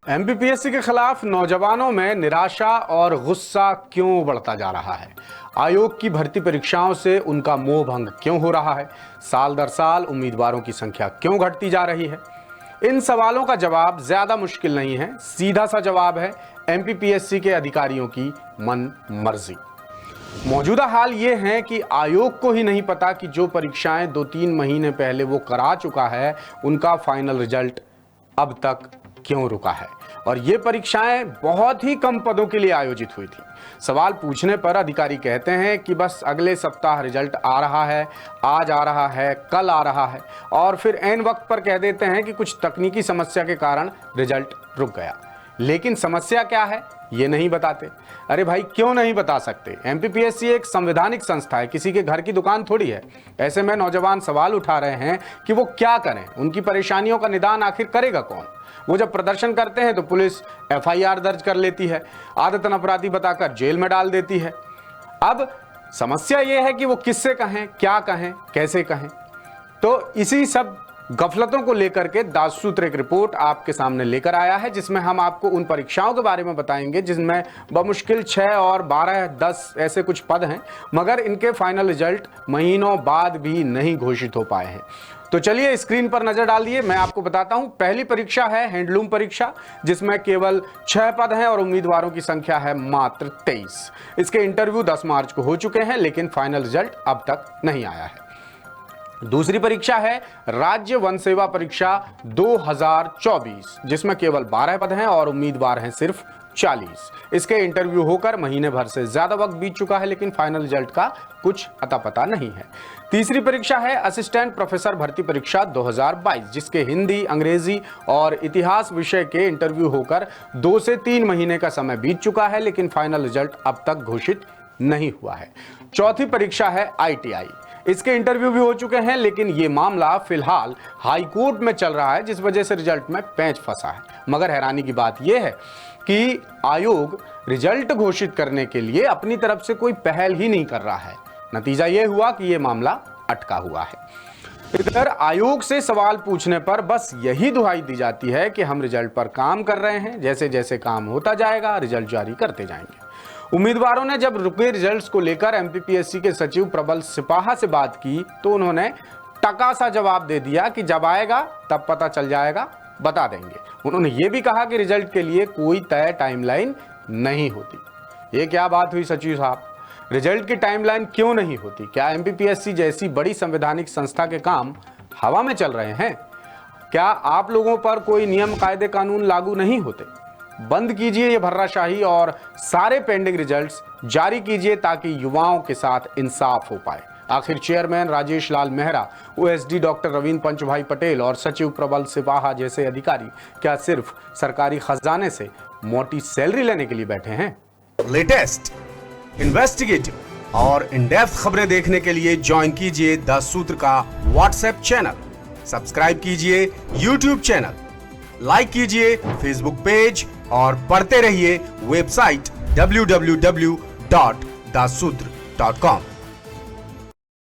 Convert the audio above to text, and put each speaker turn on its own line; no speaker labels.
MPPSC के खिलाफ नौजवानों में निराशा और गुस्सा क्यों बढ़ता जा रहा है? आयोग की भर्ती परीक्षाओं से उनका मोह भंग क्यों हो रहा है? साल दर साल उम्मीदवारों की संख्या क्यों घटती जा रही है? इन सवालों का जवाब ज्यादा मुश्किल नहीं है, सीधा सा जवाब है एमपीपीएससी के अधिकारियों की मन मर्जी। मौजूदा हाल ये है कि आयोग को ही नहीं पता कि जो परीक्षाएं 2-3 महीने पहले वो करा चुका है, उनका फाइनल रिजल्ट अब तक क्यों रुका है। और ये परीक्षाएं बहुत ही कम पदों के लिए आयोजित हुई थी। सवाल पूछने पर अधिकारी कहते हैं कि बस अगले सप्ताह रिजल्ट आ रहा है, आज आ रहा है, कल आ रहा है, और फिर ऐन वक्त पर कह देते हैं कि कुछ तकनीकी समस्या के कारण रिजल्ट रुक गया। लेकिन समस्या क्या है ये नहीं बताते। अरे भाई, क्यों नहीं बता सकते? एमपीपीएससी एक संवैधानिक संस्था है, किसी के घर की दुकान थोड़ी है। ऐसे में नौजवान सवाल उठा रहे हैं कि वो क्या करें, उनकी परेशानियों का निदान आखिर करेगा कौन? वो जब प्रदर्शन करते हैं तो पुलिस एफआईआर दर्ज कर लेती है, आदतन अपराधी बताकर जेल में डाल देती है। अब समस्या ये है कि वो किससे कहें, क्या कहें, कैसे कहें। तो इसी सब गफलतों को लेकर के दाससूत्र एक रिपोर्ट आपके सामने लेकर आया है, जिसमें हम आपको उन परीक्षाओं के बारे में बताएंगे जिनमें बमुश्किल 6 और 12, 10 ऐसे कुछ पद हैं, मगर इनके फाइनल रिजल्ट महीनों बाद भी नहीं घोषित हो पाए हैं। तो चलिए स्क्रीन पर नजर डालिए, मैं आपको बताता हूं। पहली परीक्षा है हैंडलूम परीक्षा, जिसमें केवल 6 पद हैं और उम्मीदवारों की संख्या है मात्र 23। इसके इंटरव्यू 10 मार्च को हो चुके हैं, लेकिन फाइनल रिजल्ट अब तक नहीं आया है। दूसरी परीक्षा है राज्य वन सेवा परीक्षा 2024, जिसमें केवल 12 पद हैं और उम्मीदवार हैं सिर्फ 40। इसके इंटरव्यू होकर महीने भर से ज्यादा वक्त बीत चुका है, लेकिन फाइनल रिजल्ट का कुछ अता पता नहीं है। तीसरी परीक्षा है असिस्टेंट प्रोफेसर भर्ती परीक्षा 2022, जिसके हिंदी, अंग्रेजी और इतिहास विषय के इंटरव्यू होकर 2 से 3 महीने का समय बीत चुका है, लेकिन फाइनल रिजल्ट अब तक घोषित नहीं हुआ है। चौथी परीक्षा है आईटीआई। इसके इंटरव्यू भी हो चुके हैं, लेकिन ये मामला फिलहाल हाई कोर्ट में चल रहा है, जिस वजह से रिजल्ट में पेंच फंसा है। मगर हैरानी की बात यह है कि आयोग रिजल्ट घोषित करने के लिए अपनी तरफ से कोई पहल ही नहीं कर रहा है। नतीजा यह हुआ कि यह मामला अटका हुआ है। इधर आयोग से सवाल पूछने पर बस यही दुहाई दी जाती है कि हम रिजल्ट पर काम कर रहे हैं, जैसे जैसे काम होता जाएगा रिजल्ट जारी करते जाएंगे। उम्मीदवारों ने जब रुके रिजल्ट्स को लेकर एमपीपीएससी के सचिव प्रबल सिपाहा से बात की तो उन्होंने टका सा जवाब दे दिया कि जब आएगा तब पता चल जाएगा, बता देंगे। उन्होंने ये भी कहा कि रिजल्ट के लिए कोई तय टाइमलाइन नहीं होती। ये क्या बात हुई सचिव साहब? रिजल्ट की टाइमलाइन क्यों नहीं होती? क्या एमपीपीएससी जैसी बड़ी संवैधानिक संस्था के काम हवा में चल रहे हैं? क्या आप लोगों पर कोई नियम, कायदे, कानून लागू नहीं होते? बंद कीजिए ये भर्राशाही और सारे पेंडिंग रिजल्ट्स जारी कीजिए ताकि युवाओं के साथ इंसाफ हो पाए। आखिर चेयरमैन राजेश लाल मेहरा, ओएसडी डॉक्टर रवींद्र पंचभाई पटेल और सचिव प्रबल सिपाहा जैसे अधिकारी क्या सिर्फ सरकारी खजाने से मोटी सैलरी लेने के लिए बैठे हैं?
लेटेस्ट, इन्वेस्टिगेटिव और इन डेप्थ खबरें देखने के लिए ज्वाइन कीजिए दाससूत्र का व्हाट्सएप चैनल, सब्सक्राइब कीजिए यूट्यूब चैनल, लाइक कीजिए फेसबुक पेज और पढ़ते रहिए वेबसाइट www.dassutra.com।